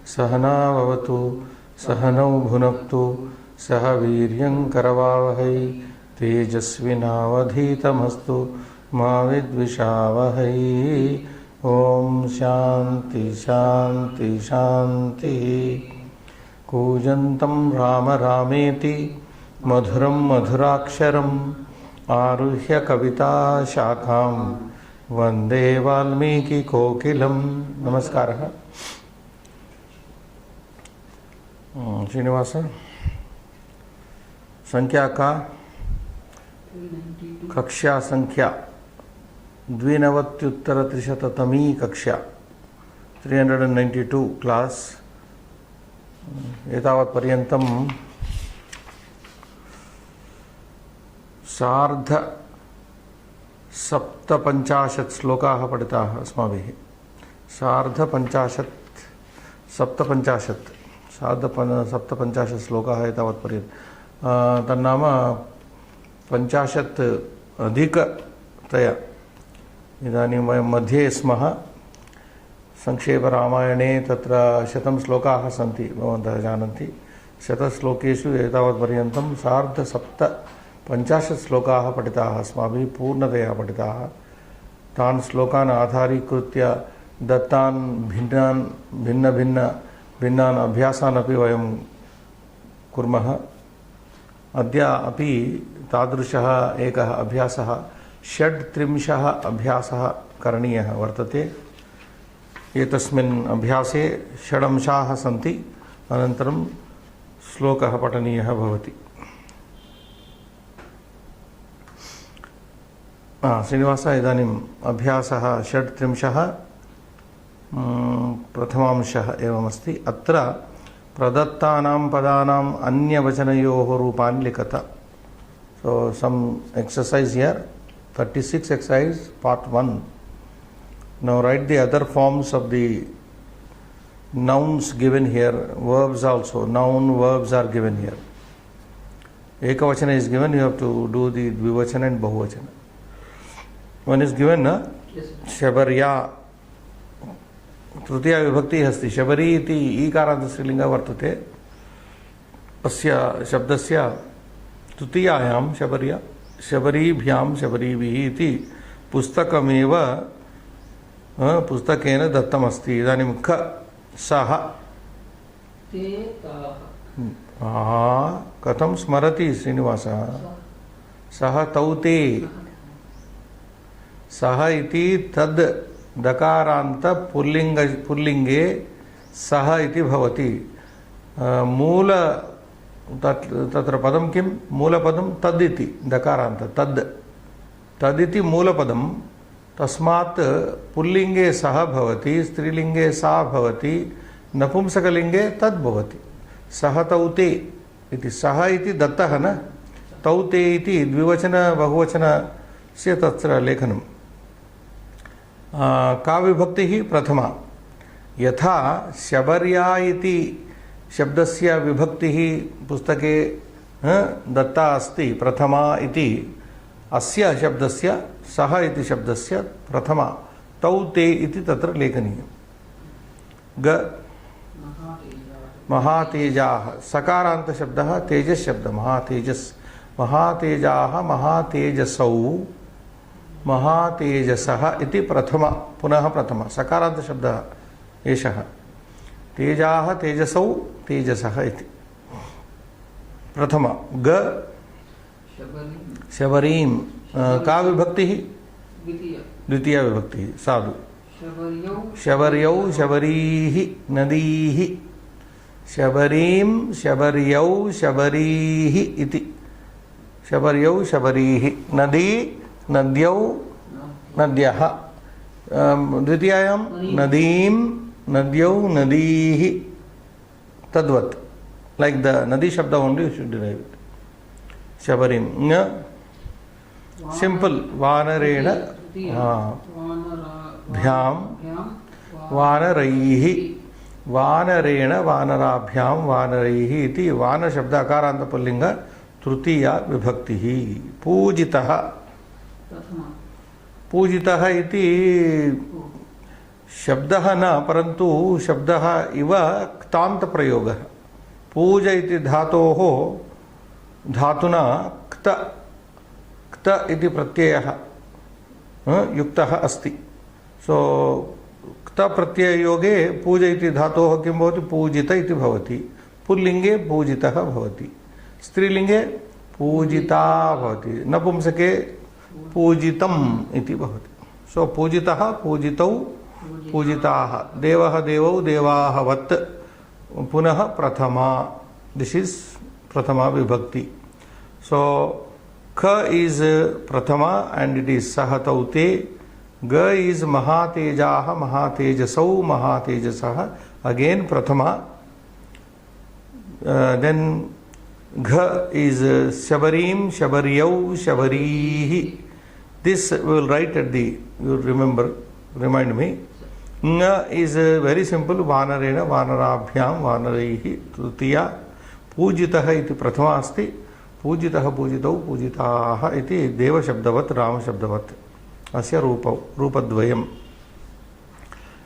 सहना भवतु सहनौ भुनक्तु सह वीर्यं करवावहै तेजस्विनावधीतमस्तु मा विद्विषावहै। ओम शांति शांति शांति। कूजन्तं राम रामेति मधुरं मधुराक्षरम् आरुह्य कविता शाखां वंदे वाल्मीकि कोकिलम्। नमस्कारः। श्रीनिवास, संख्या का कक्षा संख्या 92-300तमी कक्षा 392 क्लास। एतावत् पर्यन्तं सार्ध 57 श्लोकाः पठिताः अस्माभिः। सार्ध 57 श्लोकाः एतावत् पर्यन्तं। तन्नाम 50 अधिकतया। इदानीं वयं मध्ये स्मः। संक्षेपरामायणे तत्र 100 श्लोकाः सन्ति, भवन्तः जानन्ति। 100 श्लोकेषु एतावत्पर्यन्तं सार्ध 57 श्लोकाः पठिताः अस्माभिः, पूर्णतया पठिताः। तान् श्लोकान् आधारीकृत्य दत्तान् भिन्नान् अभ्यासान् अपि वयं कुर्मः। अद्य अपि तादृशः एकः अभ्यासः 36 अभ्यासः करणीयः वर्तते। एतस्मिन् अभ्यासे 6 अंशाः सन्ति। अनन्तरं श्लोकः पठनीयः भवति। श्रीनिवास, इदानीम् अभ्यासः 36 प्रथमांशः एवमस्ति। अत्र प्रदत्तानां पदानाम् अन्यवचनयोः रूपाणि लिखत। So some exercise here, 36 exercise part 1. Now write the other forms of the nouns given here, verbs also. Noun, verbs are given here. Ekavachana is given, you have to do the dvivachana and bahuvachana. One is given, shabarya. तृतीया विभक्ति अस्ति। शबरी इति ईकारान्त स्त्रीलिङ्गः वर्तते। अस्य शब्दस्य तृतीयायां शबर्या, शबरीभ्यां शबरीभिः इति पुस्तकमेव पुस्तकेन दत्तमस्ति। इदानीं ख सः कथं स्मरति श्रीनिवासः? सः तौ ते। सः इति तद् दकारान्त पुल्लिङ्गे सः इति भवति। मूल तत्र पदं किं? मूलपदं तद् इति दकारान्त तद्। तदिति मूलपदं। तस्मात् पुल्लिङ्गे सः भवति, स्त्रीलिङ्गे सा भवति, नपुंसकलिङ्गे तद् भवति। सः तौ ते इति। सः इति दत्तः न, तौ ते इति द्विवचन बहुवचनस्य तत्र लेखनं। का विभक्तिः? प्रथमा। यथा शबर्या इति शब्दस्य विभक्तिः पुस्तके दत्ता अस्ति प्रथमा इति, अस्य शब्दस्य सः इति शब्दस्य प्रथमा तौ ते इति तत्र लेखनीयम्। ग महातेजाः, सकारान्त शब्दः, तेजस् शब्दः, महातेजस्। महातेजाः, महातेजसौ, महातेजसः इति प्रथमा, पुनः प्रथमा सकारान्त शब्दः एषः। तेजाः तेजसौ तेजसः इति प्रथमा। ग शबरीं, का विभक्तिः? द्वितीया विभक्तिः। साधु। शबर्यौ शबरीः नदीः। शबरीं शबर्यौ शबरीः इति। शबर्यौ शबरीः। नदी नद्यौ नद्यः। द्वितीयायां नदीं नद्यौ नदीः। तद्वत्, like the nadi shabda only you should derive it. Shabarim. Simple. Vanarena bhyam vanaraihi. Vanarena vanarabhyam vanaraihi iti vana shabda akaranta pullinga tritiya vibhaktihi. Pujitah. पूजितः इति शब्दः न, परन्तु शब्दः इव क्तान्त प्रयोगः। पूज इति धातोः धातुना क्त क्त इति प्रत्ययः युक्तः अस्ति। सो क्त प्रत्यययोगे पूज इति धातोः किं भवति? पूजित इति भवति। पुल्लिङ्गे पूजितः भवति, स्त्रीलिङ्गे पूजिता भवति, नपुंसके पूजितम् इति भवति। सो पूजितः पूजितौ पूजिताः, देवः देवौ देवाः वत्, पुनः प्रथमा, दिस इज प्रथमा विभक्ति। सो ख is Prathama and it is सह तौ ते, ग इज महातेजाः महातेजसौ महातेजसः, अगेन प्रथमा, देन घ is शबरीं शबर्यौ शबरीः, this we will write at the, you remember, remind me. Ng is very simple, vanarena vanarabhyam vanaraihi tritiya, पूजितः इति प्रथमा अस्ति, पूजितः पूजितौ पूजिताः इति देवशब्दवत् रामशब्दवत् अस्य रूपद्वयम्।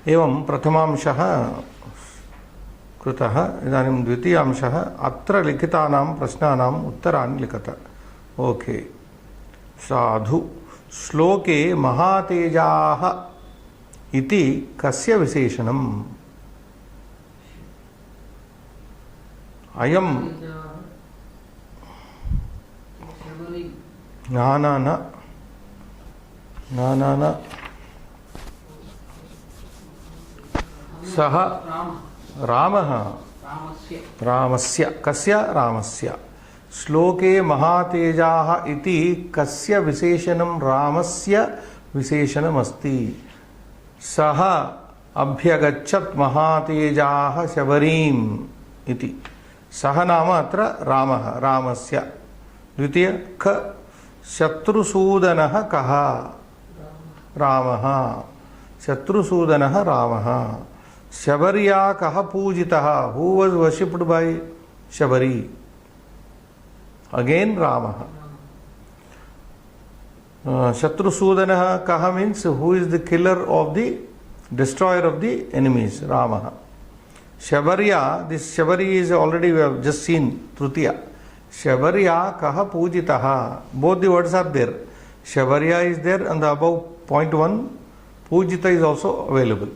एवं प्रथमांशः कृतः। इदानीं द्वितीयांशः, अत्र लिखितानां प्रश्नानाम् उत्तराणि लिखत। ओके, साधु। श्लोके महातेजाः इति कस्य विशेषणम्? अयं न सः रामः, रामस्य, कस्य? रामस्य। श्लोके महातेजाः इति कस्य विशेषणं? रामस्य विशेषणमस्ति। सः अभ्यगच्छत् महातेजाः शबरीम् इति। सः नाम अत्र रामः, रामस्य। द्वितीय ख, शत्रुसूदनः कः? रामः, शत्रुसूदनः रामः। शबर्या कः पूजितः? Who was worshipped by Shabari? Again रामः। शत्रुसूदनः कः means who is the killer of the destroyer of the enemies? Ramah. Shabarya, this Shabari is already, we have just seen, Trutiya. Shabarya kaha pujitaha. Both the words are there. Shabarya is there and the above point 1. Pujita is also available.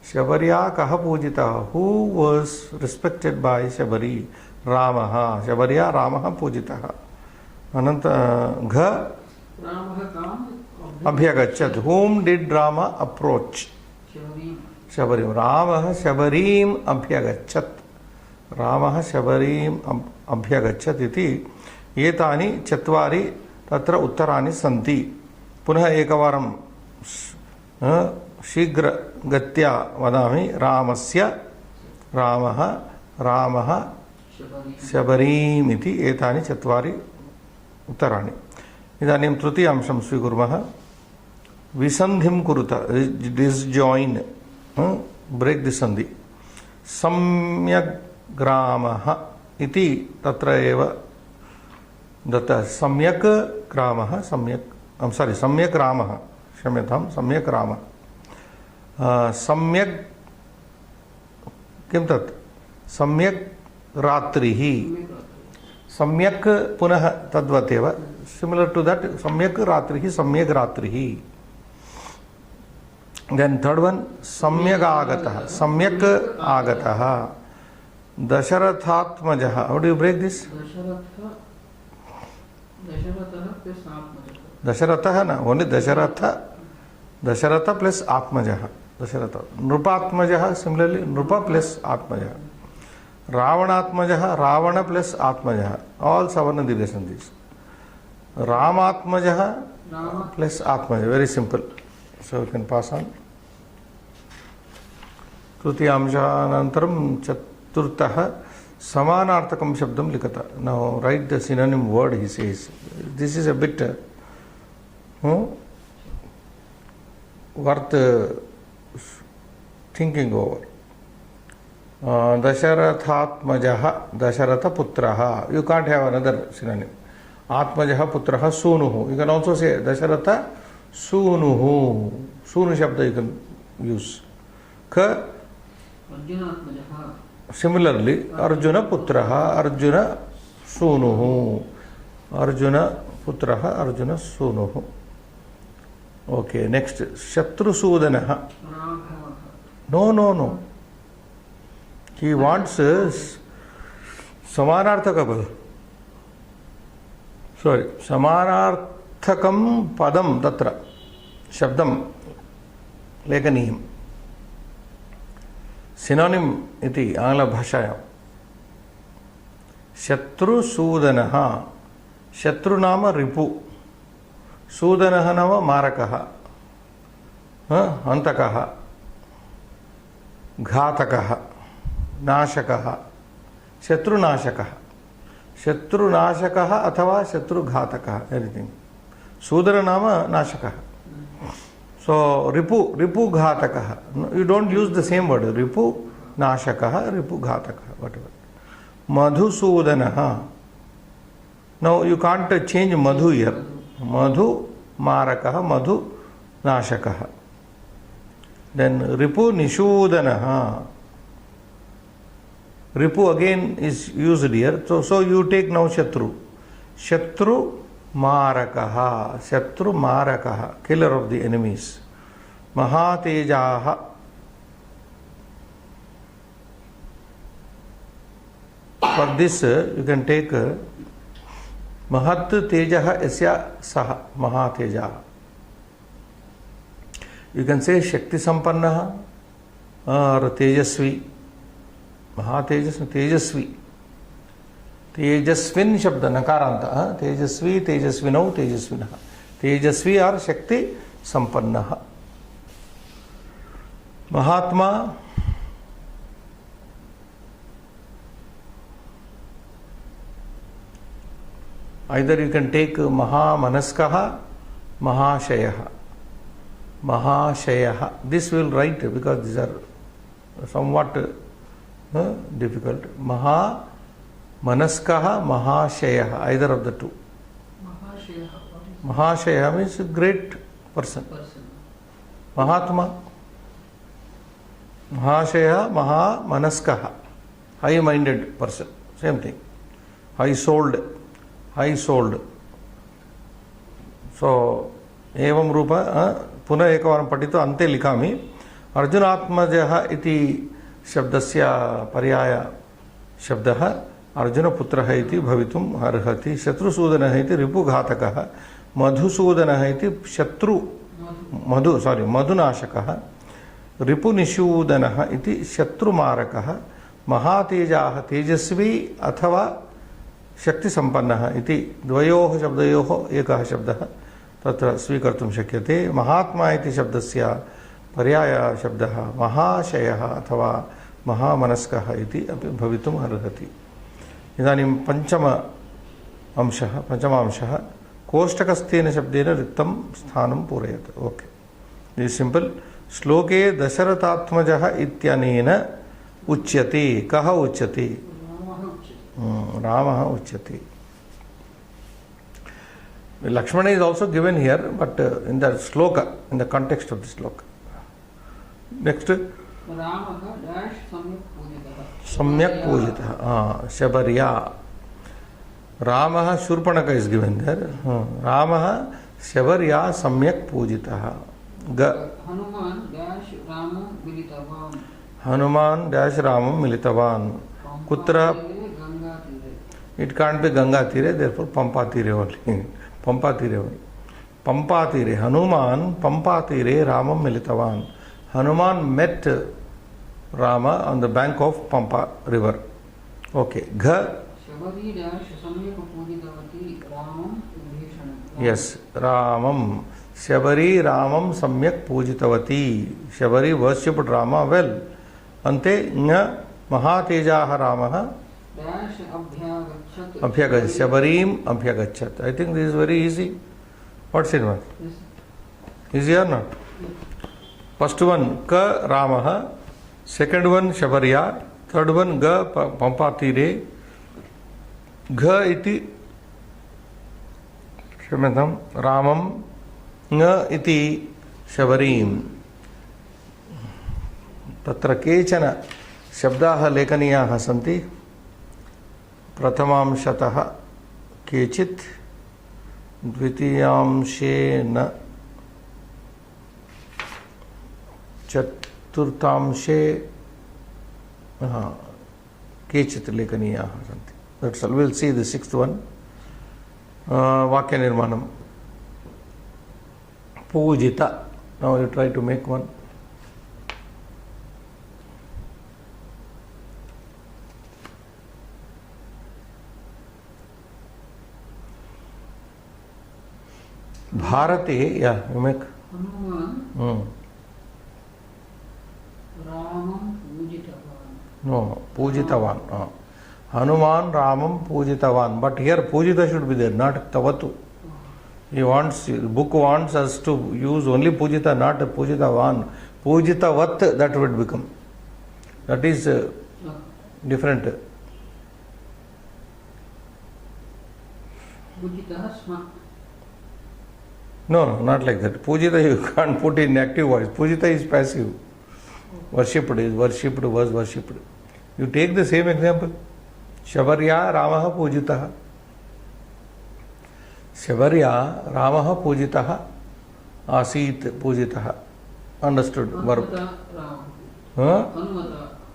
Shabarya kaha pujitaha. Who was respected by Shabari? Ramaha. Shabarya Ramaha pujitaha. Ananta Gha Abhyagachat. Whom did Rama approach? Shabarim. Ramah Shabarim Abhyagachat. Ramah Shabarim Abhyagachat iti etani chatvari tatra uttarani santi. Punah ekavaram shigra gatya vadami. Ramasya Ramah Ramah Shabarim iti etani chatvari uttarani. Idanim trutiyamsham svikurmah. Visandhim kuruta, disjoin, break the sandhi. Samyak gramaha iti tatra eva data. Samyak gramaha, samyak, I'm sorry, samyak ramaha, shamyatham, samyak rama. Samyak, kim tat? Samyak ratrihi. Samyak punah tadvateva. Similar to that, samyak ratrihi, samyak ratrihi. Then third one, samyak agataha. Samyak agataha. Dasharathatmajaha. How do you break this? Dasharatha na. Only Dasharatha. Dasharatha plus Atmajaha. Dasharatha. Nrupatmajaha. Similarly, Nrupa plus Atmajaha. Ravanatmajaha. Ravana plus Atmajaha. All Savarna Divya Sandhis. Ramatmajaha plus Atmajaha. Very simple. So you can pass on. Trutiyamshanantaram chaturtah samanartakam shabdam likata. Now write the synonym word, he says. This is a bit worth thinking over. Dasharathatmajaha, Dasharatha putraha. You can't have another synonym. Atmajaha putraha sunuhu. You can also say Dasharatha Sunuhu. Sunu Shabda you can use. क similarly Arjun पुत्रः अर्जुन सूनुः अर्जुन पुत्रः अर्जुन सूनुः okay next शत्रुसूदनः no no no he wants समानार्थक पद sorry समानार्थकं पदं तत्र शब्दं लेखनीयम् सिनोनिम इति आंग्लभाषायां शत्रुसूदनः शत्रु नाम रिपु सूदनः नाम मारकः हन्तकः घातकः नाशकः शत्रुनाशकः शत्रुनाशकः अथवा शत्रुघातकः एनीथिंग सूदन नाम नाशकः so ripu ghatakah you don't use the same word ripu nashakah ripu ghatakah whatever madhusudanah now you can't change madhu here madhu marakah madhu nashakah then ripu nishudanah ripu again is used here so you take now shatru मारकः शत्रु मारकः killer of the enemies महातेजाः for this you can take महत् तेजः यस्य सः महातेजाः you can say शक्ति संपन्नः और तेजस्वी महातेजस्वी तेजस्वी तेजस्विन शब्द नकारांत तेजस्वी तेजस्विनौ तेजस्विनः तेजस्वी और शक्ति संपन्नः महात्मा either you can take महामनस्कः महाशयः महाशयः this will write because these are somewhat difficult Manaskah, Mahashayah, either of the two. Mahashayah means a great person. Mahatma. Mahashayah, Manaskah, high-minded person. Same thing. High-souled. High-souled. So, evam rupa, puna ekavaram patito ante likami. Arjunatmajah iti shabdasya paryaya shabdah. Arjun पुत्रः इति भवितुम् अर्हति शत्रुसूदनः इति रिपुघातकः मधुसूदनः इति शत्रु मधुनाशकः रिपुनिषूदनः इति शत्रुमारकः महातेजाः तेजस्वी अथवा शक्तिसम्पन्नः इति द्वयोः शब्दयोः एकः शब्दः तत्र स्वीकर्तुं शक्यते महात्मा इति शब्दस्य पर्यायः शब्दः महाशयः अथवा महामनस्कः इति अपि भवितुम् अर्हति इदानीं पंचमांशः कोष्टकस्थेन शब्देन रिक्तं स्थानं पूरयत् ओके दिस् सिंपल श्लोके दशरथात्मजः इत्यनेन उच्यते कः उच्यते रामः उच्यते Lakshmana is also given here but in the shloka in the context of the shloka next Ramah dash Samyak Pujitah. Shabarya. Ramah Shurpanaka is given there. Ramah Shabarya Samyak Pujitah. Hanuman dash Ramam Militavan. Hanuman dash Ramam Militavan. Kutra. It can't be Ganga Tire, therefore Pampa Tire only. Pampa Tire only. Pampa Tire. Hanuman Pampa Tire Ramam Militavan. Hanuman met Rama on the bank of Pampa river. Okay. Gha. Yes. Ramam. Shabari Ramam Samyak Pujitavati. Shabari worshipped Rama well. Ante Nya Mahatejaha Ramaha. Abhyagachat. Shabarim Abhyagachat. I think this is very easy. What's it one? Easy or not? First one Ka Ramaha. Second one Shabarya, third one Ga Pampatire, Ga iti Shamatam Ramam, Nga iti Shabarim. तत्र केचन शब्दाः लेखनीयाः सन्ति। प्रथमांशतः केचित्, द्वितीयांशेन, चतुर्थांशे केचित् लेखनीयाः सन्ति। That's all. We'll see the sixth one. वाक्यनिर्माणं Pujita. Now you try to make one. भारते, yeah, you make. Hanuman Ramam Pujitavan. No, Pujitavan. Hanuman Ramam Pujitavan. But here Pujita should be there, not Tavatu. He wants, the book wants us to use only Pujita, not Pujitavan. Pujitavat, that would become. That is different. Pujitah Sma. No, not like that. Pujita you can't put in active voice. Pujita is passive. Worshipped is worshipped, was worshipped. You take the same example. Shabarya Ramaha Pujitaha. Shabarya Ramaha Pujitaha. Asit Pujitaha. Understood? Verb.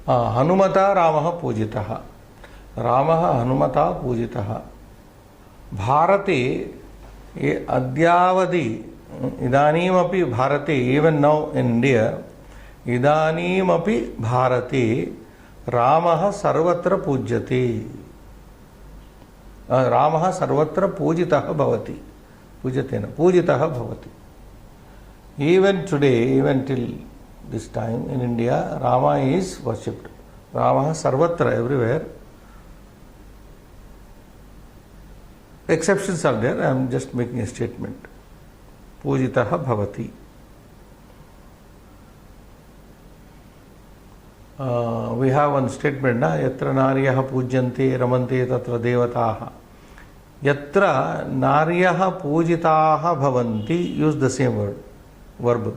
Hanumata Ramaha Pujitaha. Ramaha Hanumata Pujitaha. Bharate अद्यावधि इदानीमपि भारते, even now in India, इदानीमपि भारते रामः सर्वत्र पूज्यते. रामः सर्वत्र पूजितः भवति. पूज्यते न, पूजितः भवति. Even today, even till this time in India, Rama is worshipped. Ramah sarvatra, everywhere. Exceptions are there, I am just making a statement. Pujitaha bhavati. We have one statement, na? Yatra naryaha pujyante ramante tatra devataha. Yatra naryaha pujitaha bhavanti, use the same word, verb.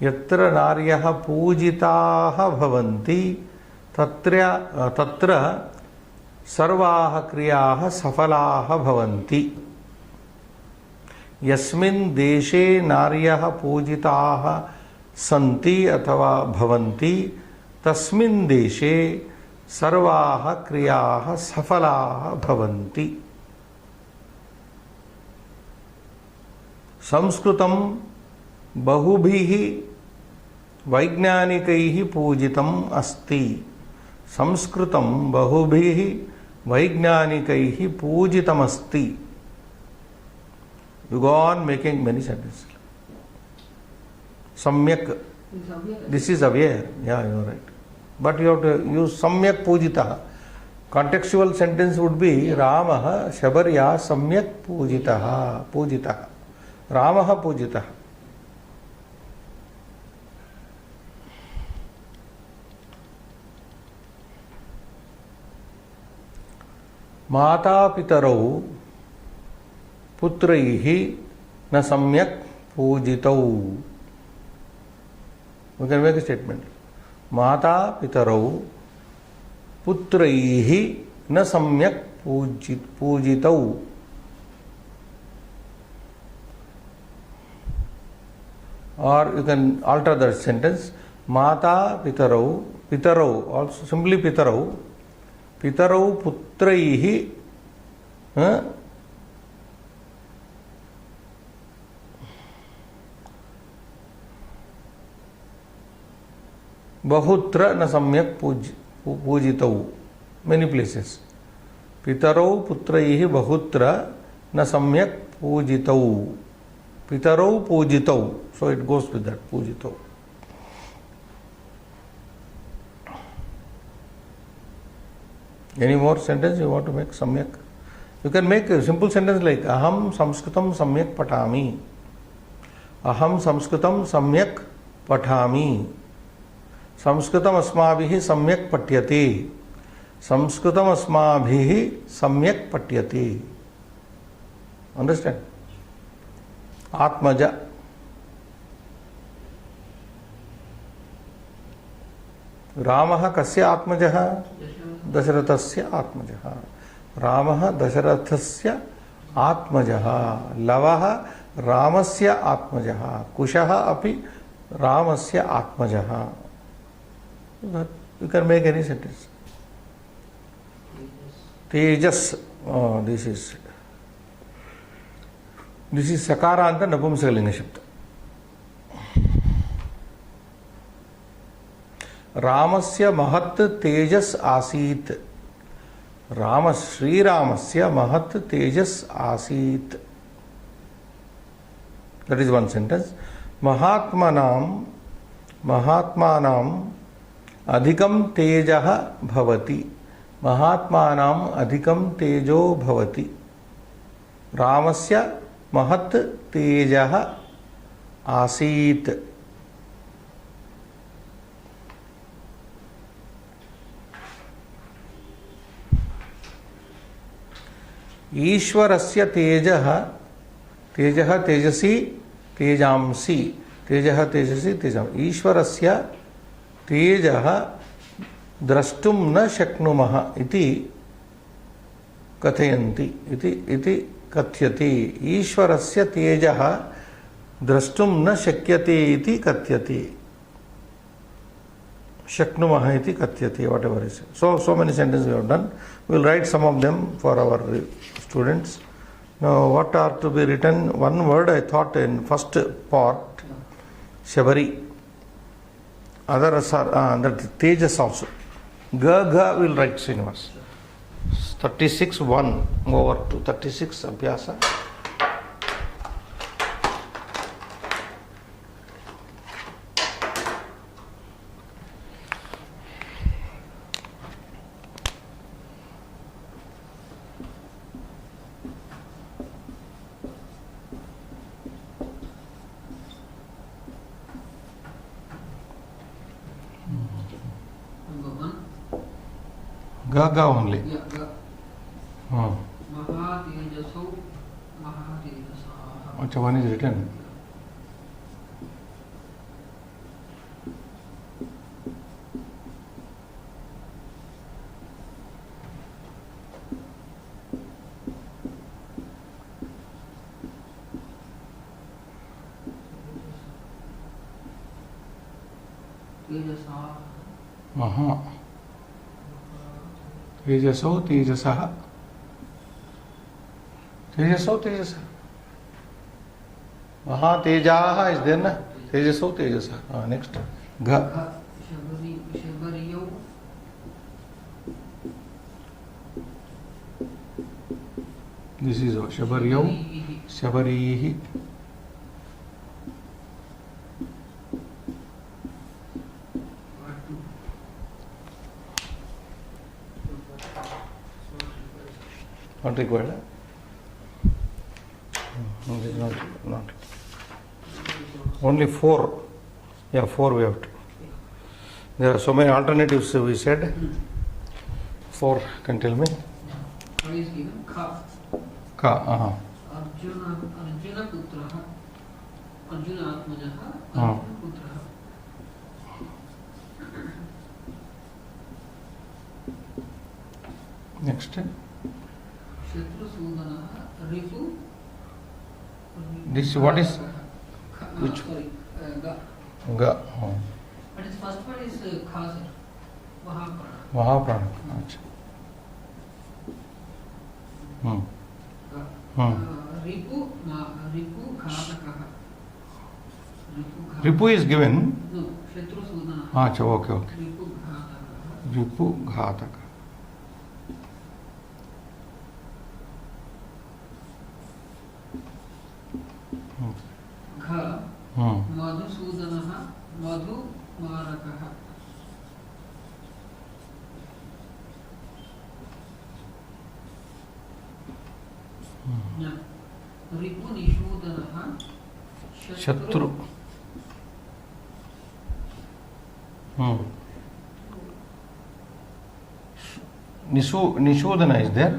Yatra naryaha pujitaha bhavanti, tatra सर्वाः क्रियाः सफलाः भवन्ति. यस्मिन् देशे नार्यः पूजिताः सन्ति अथवा भवन्ति तस्मिन् देशे सर्वाः क्रियाः सफलाः भवन्ति. संस्कृतं बहुभिः वैज्ञानिकैः पूजितम् अस्ति. संस्कृतं बहुभिः वैज्ञानिकैः पूजितमस्ति. You go on making many sentences. Samyak. This is aware. Yeah, you are right. But you have to use samyak pujitah. Contextual sentence would be Ramah Shabarya samyak pujitah. Pujitah. Ramah pujitah. माता पितरौ पुत्रैः न सम्यक् पूजितौ. We can make a statement. माता पितरौ पुत्रैः न सम्यक् पूजितौ. Or you can alter that sentence. माता पितरौ, पितरौ, also simply पितरौ, पितरौ पुत्रैः बहुत्र न सम्यक् पूजितौ. Many places. पितरौ पुत्रैः बहुत्र न सम्यक् पूजितौ. पितरौ पूजितौ. So it goes with that, पूजितौ. Any more sentence you want to make? Samyak. You can make a simple sentence like Aham Samskritam Samyak Patami. Aham Samskritam Samyak Patami. Samskritam Asmabhihi Samyak Patyate. Samskritam Asmabhihi Samyak Patyate. Understand? Atmaja. रामः कस्य आत्मजः? दशरथ दशरथस्य आत्मजः। रामः दशरथस्य आत्मजः। लवः रामस्य आत्मजः। कुशः अपि रामस्य आत्मजः। You can make any sentence. Tejas. This is sakaranta napumsakalinga shabda. रामस्य महत् तेजस् आसीत्। श्रीरामस्य महत् तेजस् आसीत्। That is one sentence. महात्मानाम् अधिकं तेजः भवति। महात्मानाम् अधिकं तेजो भवति। रामस्य महत् तेजः आसीत्। ईश्वरस्य तेजः तेजसि तेजांसि। तेजः तेजसि तेजांसि। ईश्वरस्य तेजः द्रष्टुं न शक्नुमः इति कथयन्ति इति कथ्यते। ईश्वरस्य तेजः द्रष्टुं न शक्यते इति कथ्यते। शक्नुमः इति कथ्यते, whatever is. So many sentences we have done. We will write some of them for our students. Now what are to be written? One word I thought in first part, Shabari. Others are that Tejas also. Ga will write Srinivas. 36:1 over to 36 Abhyasa. Ga only. Yeah, Ga. Mahatejasau, Mahatejasaha. Which one is written? Tejasaha. Maha. Tejasau Tejasaha. Tejasau Tejasaha. Maha Tejaha is there, na? Tejasau Tejasaha. Next. Ga. Shabariyau. This is Shabariyau. Shabarihi. Not required. Not. Only 4. Yeah, 4 we have to. There are so many alternatives we said. 4 can tell me. What is given? Ka. Ka. Arjuna putraha. Arjuna atmajaha. Ah. Arjuna putraha. Next. Shatrusudanaha. Ripu. This what is? Which? Sorry. Ga. Ga. But his first one is Kha, sir. Mahaprana. Mahaprana. Achha. Ripu Ghatakaha. Ripu is given. No, Shatrusudanaha. Achha, okay. Ripu Ghatakaha. Ripu Ghataka. Gha. Madhusudanaha. Madhu Marakaha. Ripu Nishudanaha. Shatru. Nishodana is there.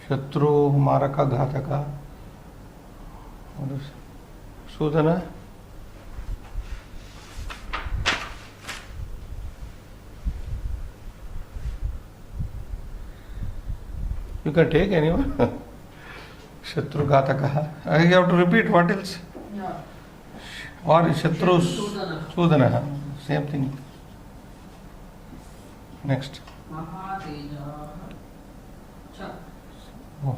Shatru, Maraka, Ghataka. What is Sudana? You can take anyone. Shatrughatakaha. You have to repeat what else? Yeah. Or Shatru Sudanaha. Same thing. Next. Mahateja. Cha. Oh,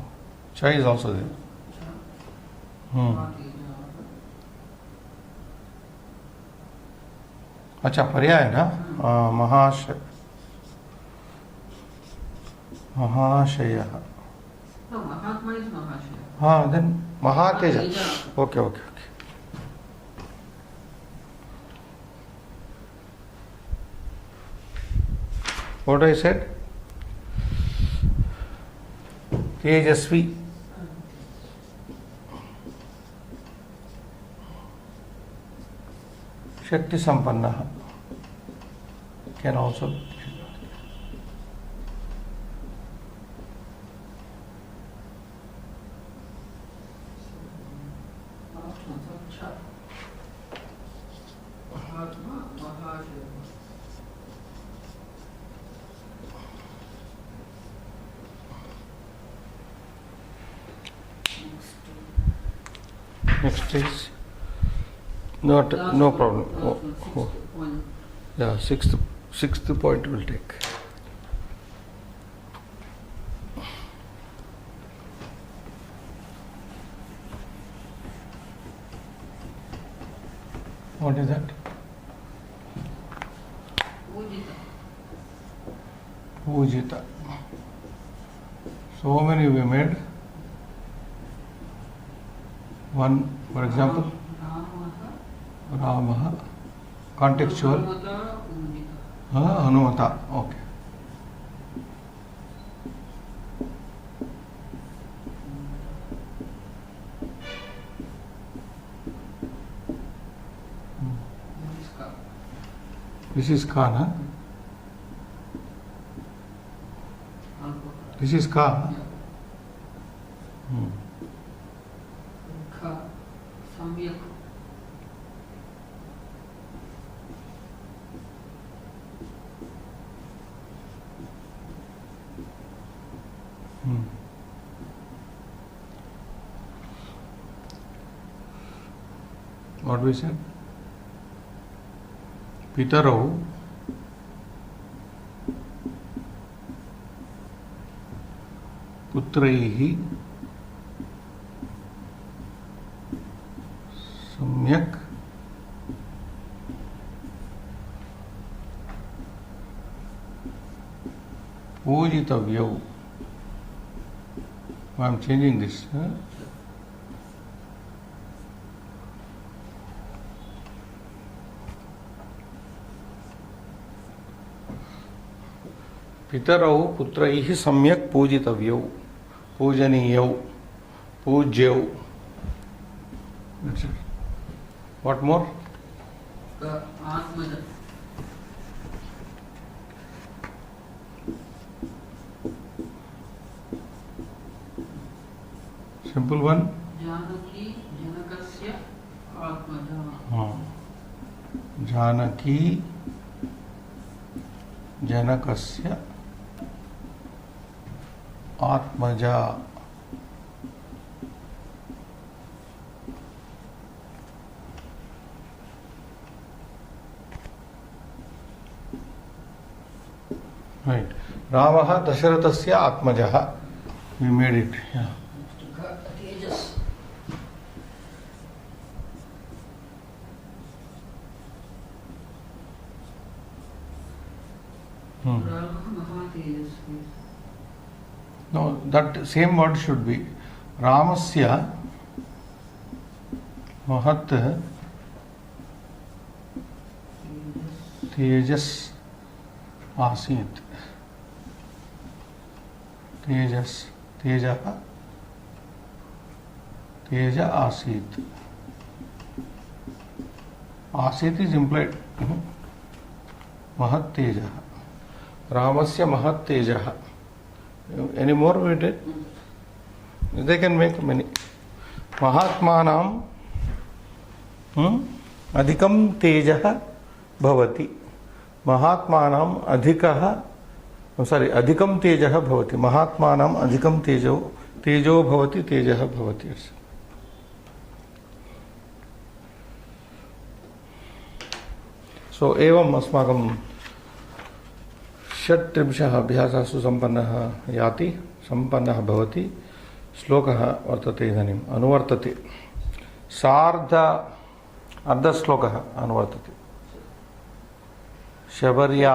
Cha is also there. Cha. Hmm. Mahateja. अच्छा पर्याय ना महाशय No, Mahatma is Mahashaya. हाँ then महातेज Teja. Okay okay okay what I said तेजस्वी शक्ति संपन्न can also Mahatma, Cha. Mahatma, Mahashaya. next is not Last no one, problem last one, oh, sixth one. yeah sixth point will take what is that Ujita. Pujita. So many we made. One, for example, Ramaha, contextual, Hanumata, Ujita. Hanumata, okay. This is Ka, na? This is Ka. Hmm. Ka. Samyak. Hmm. What we said? Pitarau पुत्रैहि सम्यक् पूजितव्यौ. I am changing this. पितरौ पुत्रैः सम्यक् पूजितव्यौ. पूजनीयौ. पूज्यौ. That's it. What more? Ka. Atmaja. Simple one. Janaki, Janakasya, Atmaja. Janaki जनकस्य Atmaja. Right. रामः दशरथस्य आत्मजः. We made it. Yeah. Ka. Tejas. Rama, Mahatejasvi. No, that same word should be Ramasya Mahat Tejas Asit. Tejas Teja Teja Asit. Asit is implied. Mahat Teja. Ramasya Mahat Teja. Any more we did? They can make many. Mahatmanam अधिकं तेजः भवति. महात्मानाम् अधिकः सारी अधिकं तेजः भवति, महात्मानाम् अधिकं तेजो भवति, तेजः भवति। सो एवम् अस्माकं षट्त्रिंशः अभ्यासः सुसम्पन्नः याति, सम्पन्नः भवति। श्लोकः वर्तते इदानीम्, अनुवर्तते, अर्धश्लोकः अनुवर्तते। शबर्या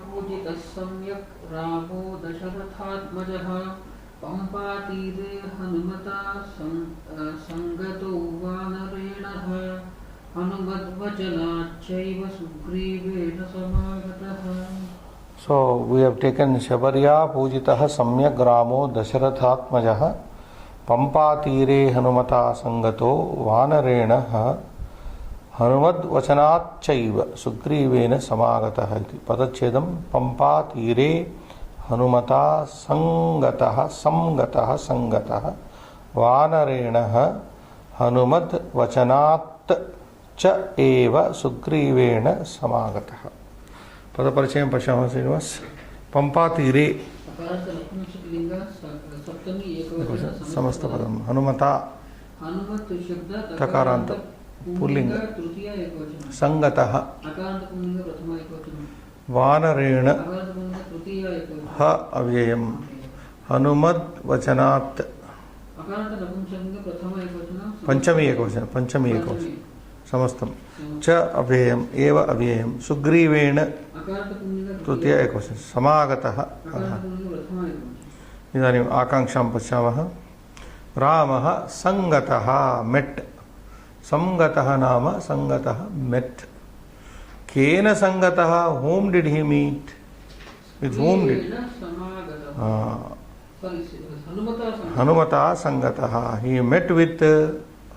पूजितः सम्यक् रामो दशरथात्मजः पम्पातीरे हनुमता संगतो वानरेणः हनुमद्वचनाच्चैव सुग्रीवेण समागतः। So we have taken Shabarya Pujitah Samyak Ramo Dasharathatmajah Pampatire Hanumata Sangato Vanarena Hanumad Vachanat Chaiva Sugrivena Samagatah Padachedam Pampatire Hanumata Sangatah Samgatah Vanarena Hanumad Vachanat Cha Eva Sugrivena Samagatah. पदपरिचयं पश्यामः श्रीनिवास। पंपातीरे समस्तपदं हनुमता तकारांत पुल्लिंग संगतः वानरेण ह अव्ययम् हनुमद् वचनात् पंचमी एकवचन समस्तम च अव्ययम् एव अव्ययम् सुग्रीवेण तृतीय एकवचन समागतः। इदानीम् आकांक्षां पश्यामः। रामः संगतः मेट्, संगतः नाम संगतः मेट्। केन संगतः? whom did he meet? with whom did हनुमता संगतः, he met with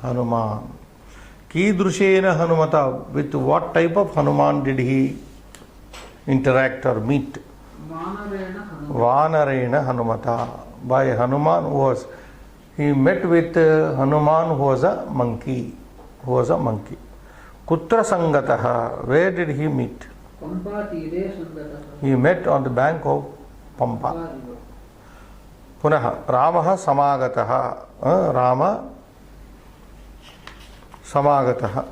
Hanuman. कीदृशेन हनुमता, with what type of Hanuman did he interact or meet? Vanarena Hanumata, by Hanuman who was, he met with Hanuman who was a monkey, Kutra Sangataha, where did he meet? He met on the bank of Pampa. Punaha Ramaha Samagataha, Rama Samagataha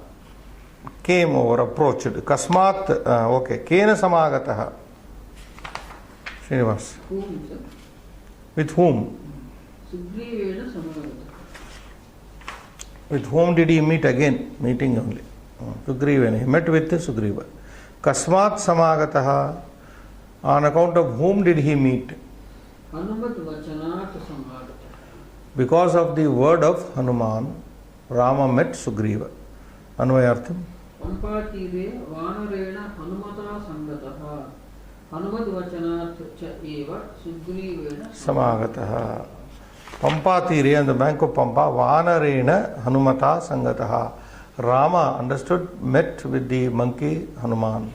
came over, approached. Kasmat, okay. Kena Samagataha. Srinivas. With whom? With whom did he meet again? Meeting only. Sugrivena. He met with Sugriva. Kasmat Samagataha. On account of whom did he meet? Because of the word of Hanuman, Rama met Sugriva. Anvayartham. Pampatire Vanarena Hanumata Sangataha Hanumad Vachanat Cha Eva Sugrivena Samagataha. Pampatire, on the bank of Pampa, Vanarena Hanumata Sangataha. Rama understood, met with the monkey Hanuman.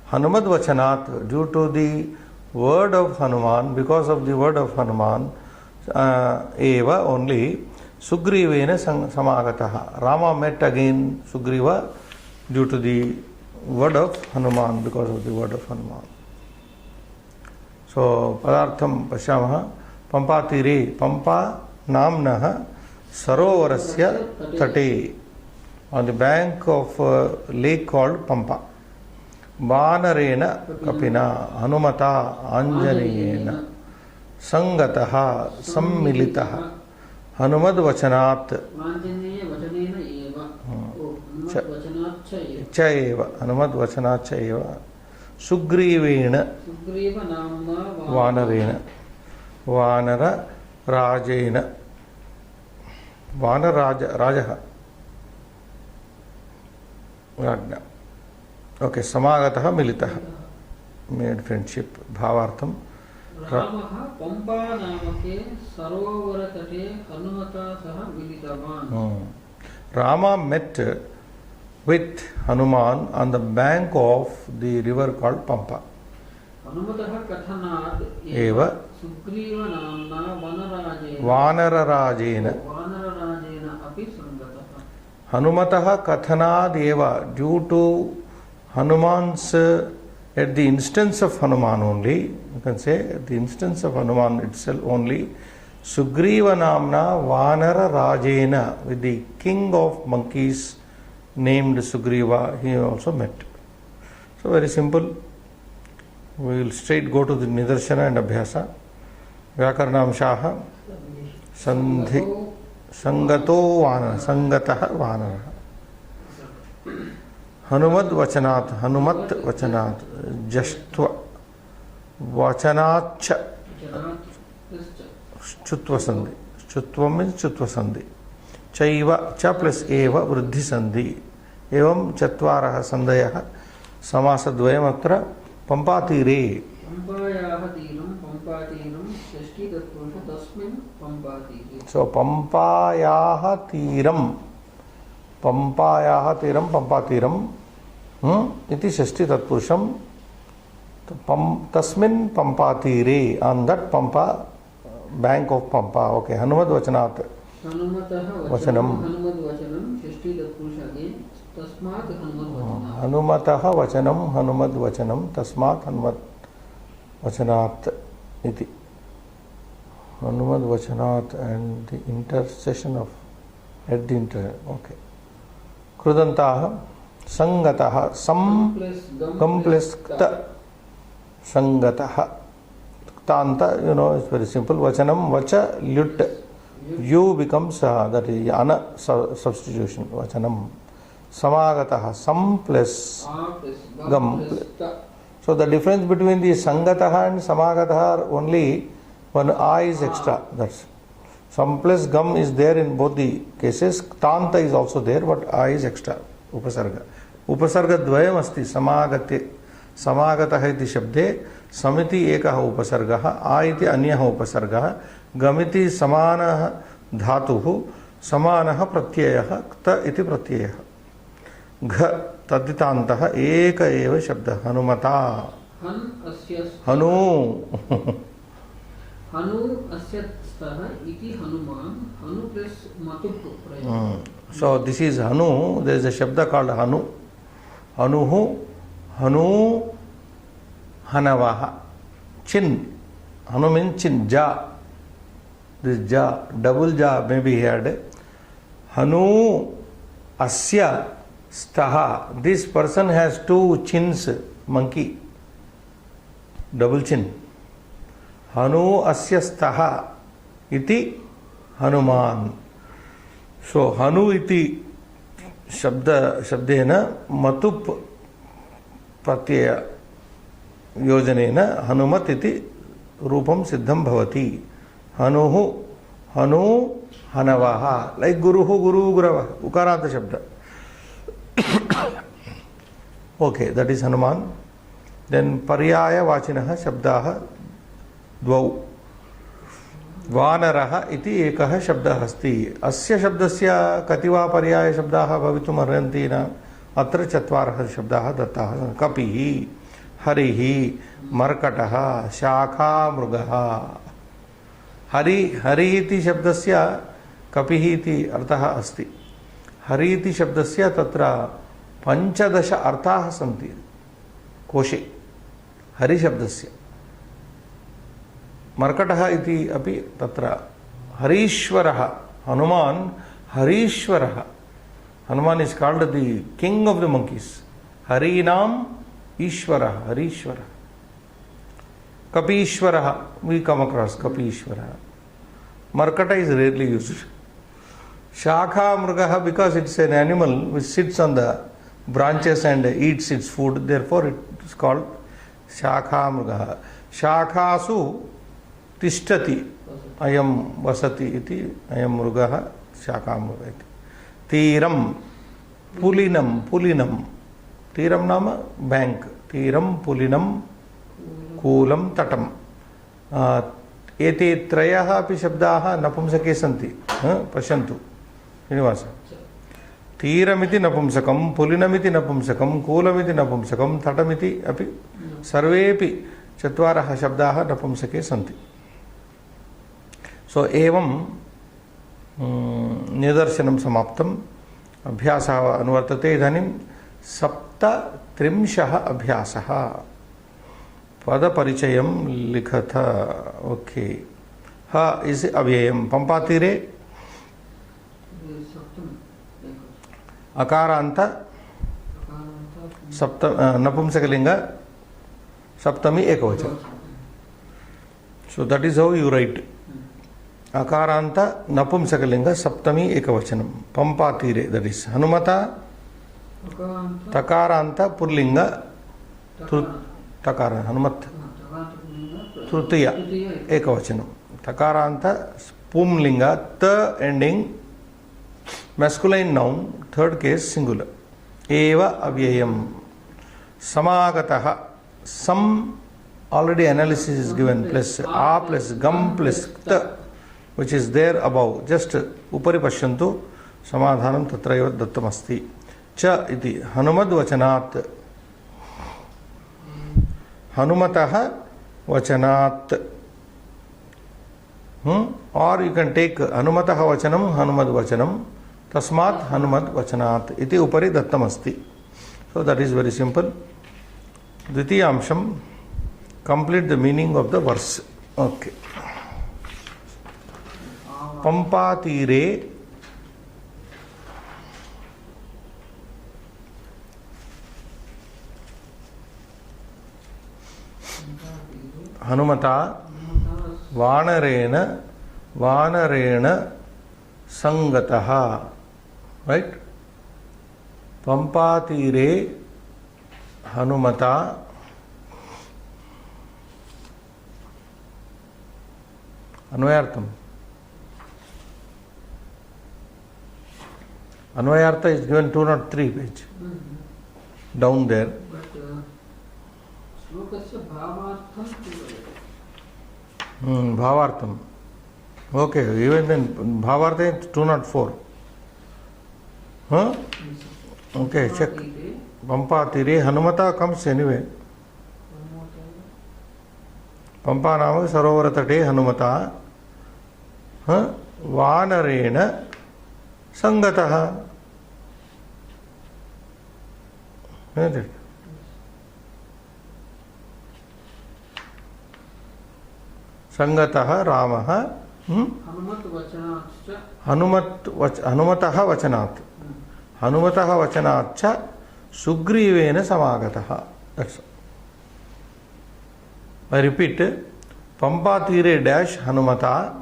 Hanumad Vachanat, due to the word of Hanuman, because of the word of Hanuman, Eva only, Sugrivena Samagataha. Rama met again Sugriva due to the word of Hanuman, because of the word of Hanuman. So, Padartham Pashyamaha, Pampatire, Pampa Namnaha Sarovarasya Tate, on the bank of a lake called Pampa. Vanarena Kapina, Hanumata Anjaneyena, Sangataha Sammilitaha. Hanumad Vachanat Chayeva, Hanumad Vachanat Chayeva, Sugrivena Vanarena, Vanara Rajena, Vanara Rajaha. Okay, Samagataha Militaha, made friendship, Bhavartham. Ramaha Pampa Namake Sarovara Tate Hanumata Saha Militavan. Rama met with Hanuman on the bank of the river called Pampa. Hanumataha Kathanad Eva Sugriva Namna Vanara Rajena Api Sangataha. Hanumataha Kathanad Eva, due to Hanuman's At the instance of Hanuman only, you can say, at the instance of Hanuman itself only, Sugriva Namna Vanara Rajena, with the king of monkeys named Sugriva, he also met. So very simple. We will straight go to the Nidarshana and Abhyasa. Vyakaranamshaha Sandhi Sangato Vanara Sangataha Vanara Hanumad Vachanat Hanumat Vachanat Jashtva Vachanatcha Chutva Sandhi. Chutva means Chutva Sandhi. Chaiva cha plus eva vruddhi sandhi. Evam chatvarah sandayah समासद्वयम् अत्र पंपातीरे. पंपायाः तीरं पंपातीरं षष्ठी तत्पुरुष तस्मिन् पंपातीरे. सो पंपायाः तीरं पंपातीरं इति षष्ठी तत्पुरुषं तस्मिन् पंपातीरे, on that Pampa, bank of Pampa. Okay. हनुमद् वचनात् हनुमतः वचनं हनुमद् वचनं षष्ठी तत्पुरुष अगेन तस्मात् हनुमद् वचनात्. हनुमतः वचनं हनुमद् वचनं तस्मात् हनुमद् वचनात् इति. हनुमद् वचनात् and the intercession of at the inter. Okay. कृदन्ताः संगतः सम गम प्लस क्त संगतः क्तान्त. You know, it's very simple. वचनं वच ल्युट् you becomes that is ana substitution. Vachanam. Samagataha sam plus gam. So the difference between the sangataha and samagataha are only one a is extra. That's sam plus gam is there in both the cases. Tanta is also there, but a is extra. Upasarga. Upasarga dvayam asti samagate. Samagataha iti shabde samiti ekah upasargah, a iti anyah upasargah, गमिति समानः धातुः समानः प्रत्ययः क्त इति प्रत्ययः. घ तद्धितान्तः एक एव शब्दः हनुमता. हनु हनु अस्यस्तः इति हनुमान्. हनु प्लस मतुप् प्रयोग. So this is hanu. There is a shabda called hanu. Hanuhu hanu hanavaha. Chin. Hanu means chin. Ja. This ja, double ja maybe he had. Hanu asya staha. This person has two chins, monkey. Double chin. Hanu asya staha iti Hanuman. So Hanu iti shabdena matup pratyaya yojanena Hanumat iti rupam siddham bhavati. Hanuhu, Hanu, Hanavaha, like Guruhu, Guru, Gurava, Ukaranta Shabda. Okay, that is Hanuman. Then Paryaya Vachinaha Shabdaha Dvau. Vanaraha iti ekaha Shabda hasti. Asya Shabdasya Kativa Paryaya Shabdaha Bhavitum Arhantina Atra Chatvaraha Shabdaha Dattaha Kapihi, Harihi, Markataha, Shakha Mrugaha. Hari Hari इति शब्दस्य कपिः इति अर्थः अस्ति. हरि इति शब्दस्य तत्र 15 अर्थाः सन्ति कोशे. हरि शब्दस्य मर्कटः इति अपि तत्र. हरीश्वरः, हनुमान् हरीश्वरः. Hanuman is called the king of the monkeys. हरीनाम ईश्वरः, हरीश्वरः. Kapishwaraha, we come across Kapishwaraha. Markata is rarely used. Shakha Mrugaha, because it's an animal which sits on the branches and eats its food, therefore it is called Shakha Mrugaha. Shakhasu tishtati ayam vasati iti ayam Mrugaha Shakha Mrugaha iti. Tiram Pulinam. Tiram nama bank. Tiram Pulinam कूलं तटम. एते त्रयः अपि शब्दाः नपुंसके सन्ति. पश्यन्तु श्रीनिवास. तीरमिति नपुंसकं, पुलिनमिति नपुंसकं, कूलमिति नपुंसकं, तटमिति अपि सर्वेपि चत्वारः शब्दाः नपुंसके सन्ति. सो एवं निदर्शनं समाप्तम्. अभ्यासः अनुवर्तते. इदानीं 37 अभ्यासः. पद परिचयम लिखत. ओके. ह इज अव्ययम. पंपा तीरे अकारांत सप्तम नपुंसकलिंग सप्तमी एकवचन. So that is how you write. Akaranta Napumsakalinga Saptami Ekavachanam. Pampa Tire, that is Hanumata Takaranta Purlinga Takara Hanumat Trutiya Ekavachanam. Takaranta Pumlinga, the ending masculine noun, third case singular. Eva Avyayam. Samagataha. Some already analysis is given, plus a plus gam plus ta, which is there above. Just upari pashyantu samadhanam tatraiva dattamasti. Cha iti Hanumad vachanat. Hanumataha vachanat. Or you can take Hanumataha vachanam, Hanumad vachanam, tasmat Hanumad vachanat. Iti upari dattamasti. So that is very simple. Dvitiyamsham. Complete the meaning of the verse. Okay. Pampa tire Hanumata Vanarena Sangataha. Right? Pampa tire Hanumata Anvayartham. Anvayartha is given 203 page. Down there. But Slokasya Bhavartham. Bhavartham. Okay, even then Bhavartha is 204. Huh? Okay, check. Pampa Tire Hanumata comes anyway. Pampa Nama Sarovara Tate Hanumata Vanarena Sangataha. Isn't it? Sangataha Ramaha Hanumataha Vachanat. Hanumataha Vachanatcha Sugrivena Samagataha. That's all. I repeat, Pampa tire dash Hanumata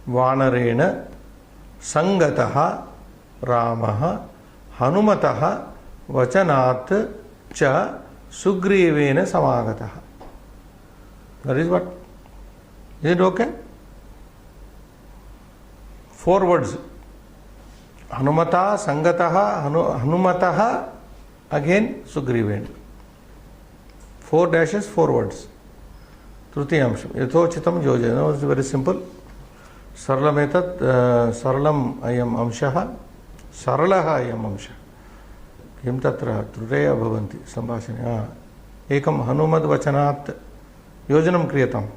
Vanarena Sangataha Ramaha Hanumataha Vachanat cha Sugrivena Samagataha. That is what? Is it okay? 4 words. Hanumata Sangataha Hanumataha again Sugrivena. 4 dashes, 4 words. Trutiyamsham. Yathochitam yojana. It's very simple. Saralametat saralam ayam amshaha. Saralaha ayam amshaha. Kim tatra truteya bhavanti. Sambhashane. Ekam Hanumad vachanat yojanam kriyatam.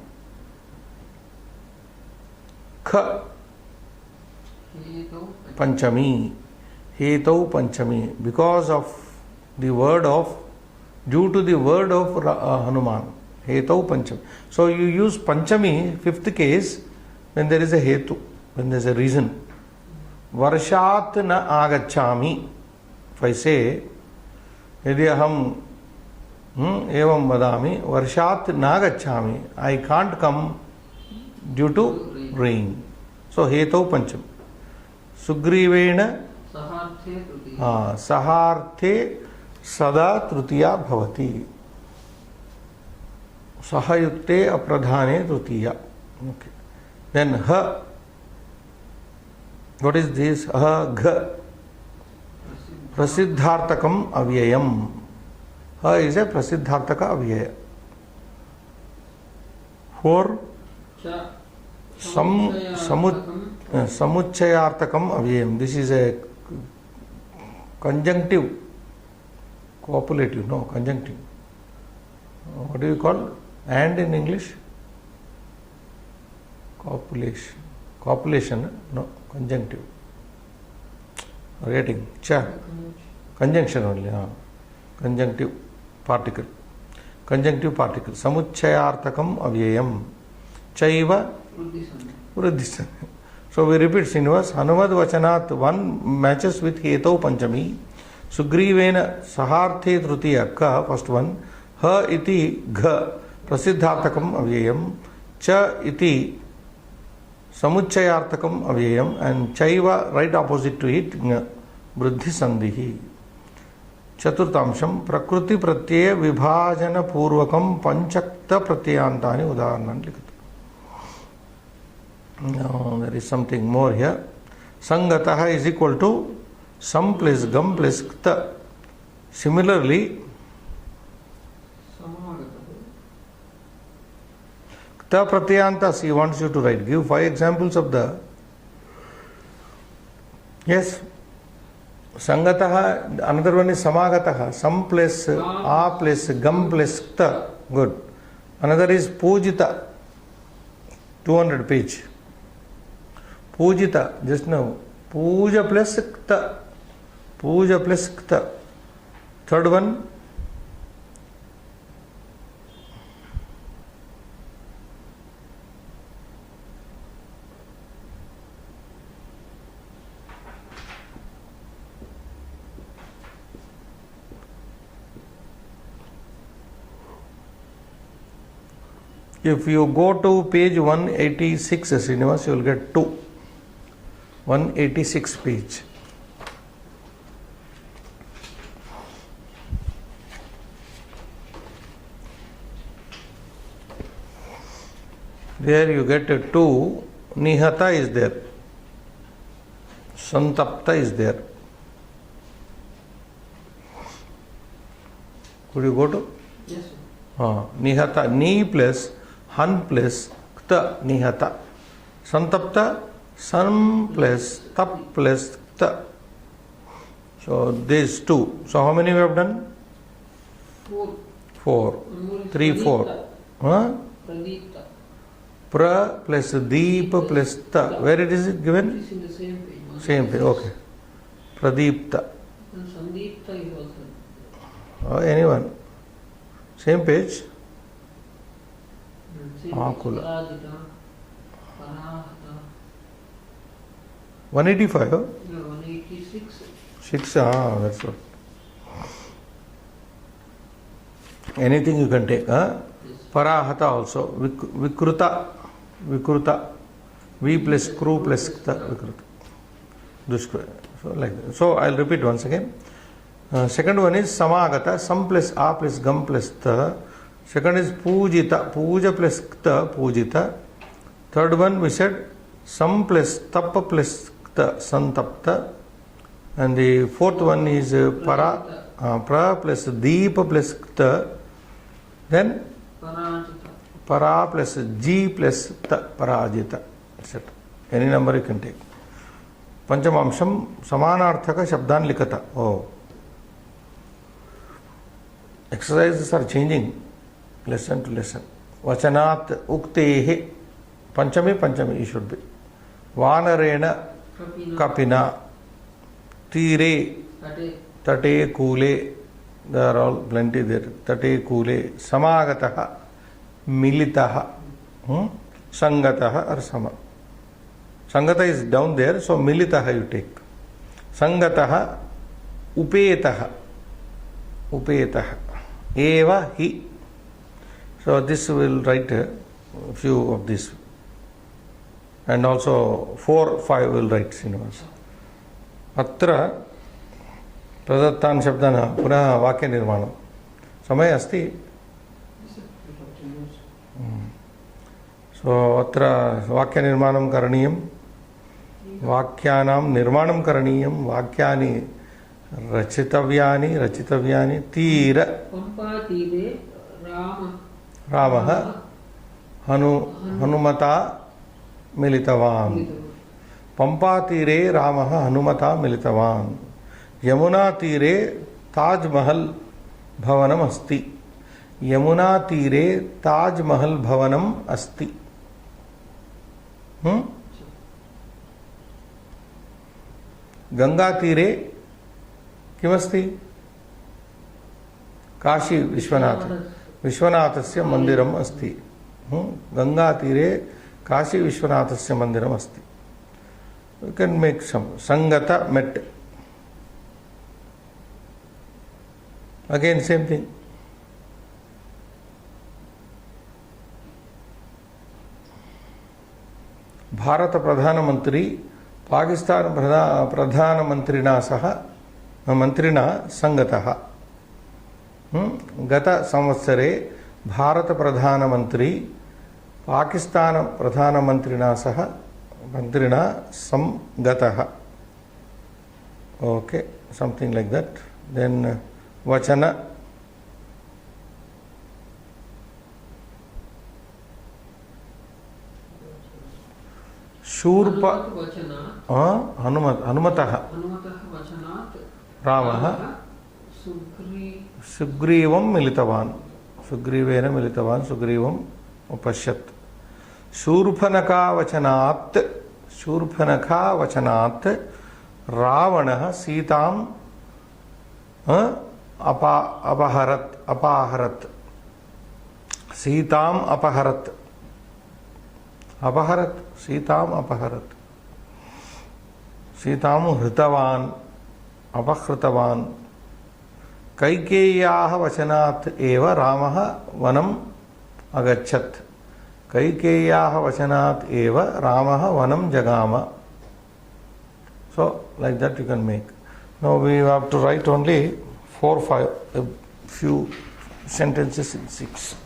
Kha Panchami. Hetau Panchami. Because of the word of, due to the word of Hanuman. Hetau Panchami. So you use Panchami, 5th case, when there is a Hetu, when there is a reason. Varshat na agachami. If I say, yadi aham evam vadami, Varshat na agachami. I can't come due to rain. So Hetau Panchami. Sugrivena Saharthe Sada Trutiya Bhavati. Sahayukte Apradhane Trutiya. Okay. Then Ha. What is this? Ha Gha. Prasiddhartakam Avyayam. Ha is a Prasiddhartaka Avyaya. 4. Samuchayartakam Avyayam. This is a conjunctive. Copulative, no, conjunctive. What do you call? And in English? Copulation. Copulation, no, conjunctive. Rating. Cha. Conjunction only. Conjunctive particle. conjunctive particle. Samuchayartakam avyayam. Chaiva Vriddhi. So we repeat Srinivas. Hanumad Vachanat, one matches with Hetau Panchami. Sugrivena Saharthe Trutiya, Ka, first one. Ha iti Gha, Prasiddhartakam avyayam. Cha iti Samuchayartakam avyayam. And Chaiva, right opposite to it, Vriddhi Sandhihi. Chaturtamsham Prakriti Pratyaya Vibhajana Purvakam Panchakta Pratyayantani Udaharanani likata. Now there is something more here. Sangataha is equal to sam plus gam plus kta. Similarly, kta pratyantas he wants you to write. Give 5 examples of the. Yes. Sangataha, another one is samagataha. Sam plus a plus gam plus kta. Good. Another is pujita. 200 page. Pujita, just now. Puja plus kta. Puja plus kta. Third one. If you go to page 186, Srinivas, you will get 2. 186 page. There you get 2. Nihata is there. Santapta is there. Could you go to? Yes, sir. Nihata, ni plus han plus kta, nihata. Santapta, san plus tap plus kta. So these 2. So how many we have done? 4. 3, 4. Pradipta. Pra plus deepa plus ta. Where it is given? It is in the same page. Same page, okay. Pradipta. And Sandipta is also. Anyone. Same page. Same Akula. Parajita, Parahata. 185? No, 186. 6, that's what. Anything you can take. Yes. Parahata also. Vikruta. V plus kru plus kta. Vikruta. Dushkra. So like that. So I'll repeat once again. Second one is samagata. Sam plus a plus gam plus ta. Second is pujita. Puja plus kta. Pujita. Third one we said sam plus tappa plus kta. Santapta. And the fourth one is pra plus deepa plus kta. Then Parajita. para plus g plus ta, parajita, etc. Any number you can take. Panchamamsham samanarthaka shabdan likata. Oh. Exercises are changing lesson to lesson. Vachanat uktehe. Panchami you should be. Vanarena kapina. Tire tate kule. There are all plenty there. Tate kule. Samagataha. Militaha. Sangataha or sama. Sangata is down there, so militaha you take. Sangataha. Upetaha. Eva hi. So this will write a few of these. And also 4, 5 will write Srinivas. Atra प्रदत्तान् शब्दान् पुनः वाक्य निर्माणं समय अस्ति सो अत्र वाक्य निर्माणं करणीयं वाक्यानां निर्माणं करणीयं वाक्यानि रचितव्यानि तीर पंपातीरे रामः हनुमता मिलितवान् पंपातीरे रामः हनुमता मिलितवान् यमुना तीरे ताजमहल भवनम अस्ति यमुना तीरे ताजमहल भवनम अस्ति गंगा तीरे किमस्ति काशी विश्वनाथ विश्वनाथस्य मन्दिरम् अस्ति. गङ्गातीरे काशी विश्वनाथस्य मन्दिरम् अस्ति. You can make some Sangata Met. Again same thing. Bharat प्रधानमंत्री पाकिस्तान प्रधानमंत्रिणा सह मंत्रिणा संगतः. गत संवत्सरे भारत प्रधानमंत्री पाकिस्तान प्रधानमंत्रिणा सह मंत्रिणा संगतः. Okay, something like that. Then वचन शूर्प हनुमतः रामः सुग्रीवं मिलितवान्. सुग्रीवेन मिलितवान्, सुग्रीवम् अपश्यत्. शूर्पणखावचनात् रावणः सीताम् अपाहरत्. सीताम् अपहरत्. अपहरत्, सीताम् अपहरत्. सीतां हृतवान्, अपहृतवान्. कैकेय्याः वचनात् एव रामः वनम् अगच्छत्. कैकेय्याः वचनात् एव रामः वनं जगाम. So like that you can make. Now we have to write only 4 5 a few sentences in 6.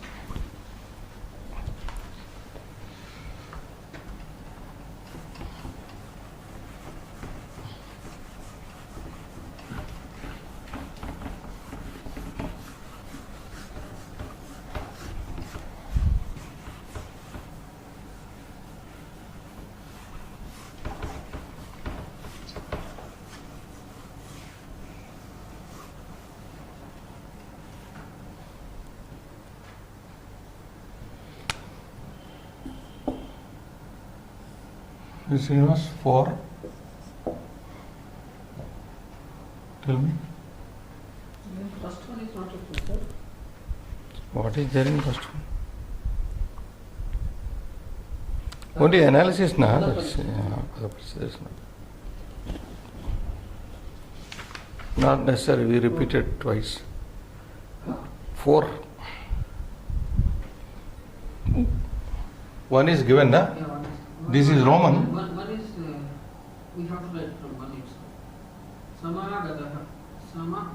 This was 4. Tell me. The first one is not written, sir. What is there in first one? Only analysis na. That's, there's not necessary. We repeat it twice. 4. One is given, na? Yeah, one is. This is Roman. One is we have to write from one itself. Samagataha.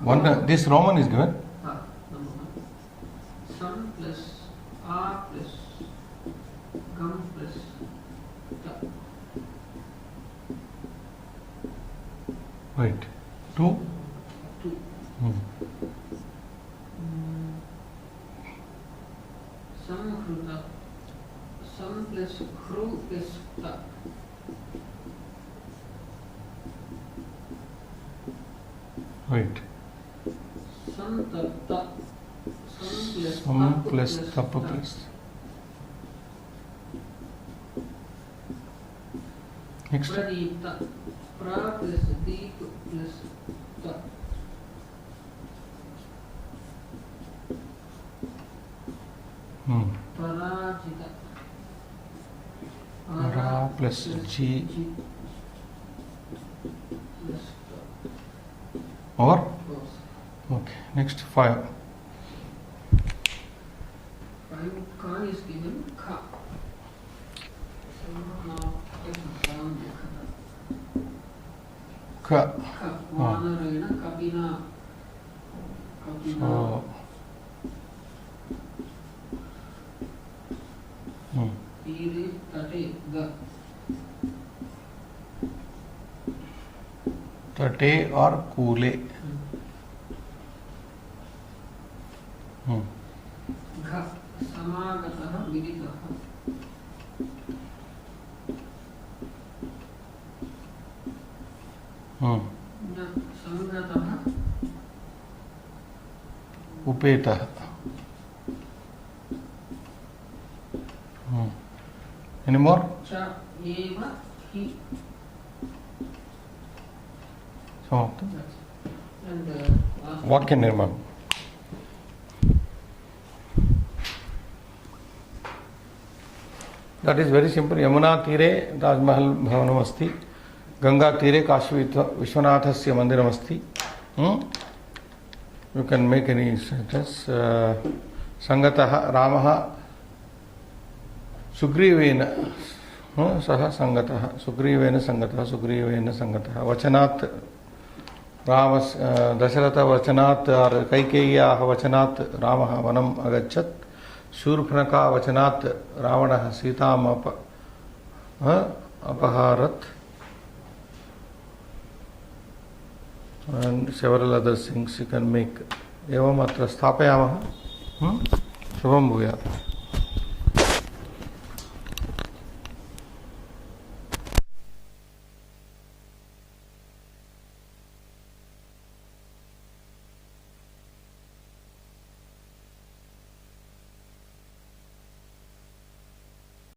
One. This Roman is given. Number 1. Sun plus A plus gum plus ta. Right. 2. 2. Samhruta. Sun plus Hru plus Ta. Right. Sun Tapta. Sam plus Tap plus. Next. Pradipta. Pra plus Deep plus Ta. Parajita. Ra plus G. Or? Okay. Next 5. 5. Ka is given. Kha. So now take down the Ka. Kha. Vanarena Kabina. Kabina. Iri Tate Ga. Tate or Kule. Gha. Samagataha Viditaha. Sangataha Upetah. Any more? Cha eva hi. Samapta. And last Vakya Nirman. That is very simple. Yamuna Tire Taj Mahal Bhavanam Asti. Ganga Tire Kashi Vishwanathasya Mandiram Asti. You can make any sentence. Sangataha Ramaha Sugrivena Saha Sangataha Sugrivena Sangataha Sugrivena Sangataha Vachanat Ramas Dasharatha Vachanat or Kaikeya Vachanat Ramaha Vanam Agachat Shurpanaka Vachanat Ravana Sitam Apaharat and several other things you can make. Evam atra sthapayamaha. Shubham bhuyat.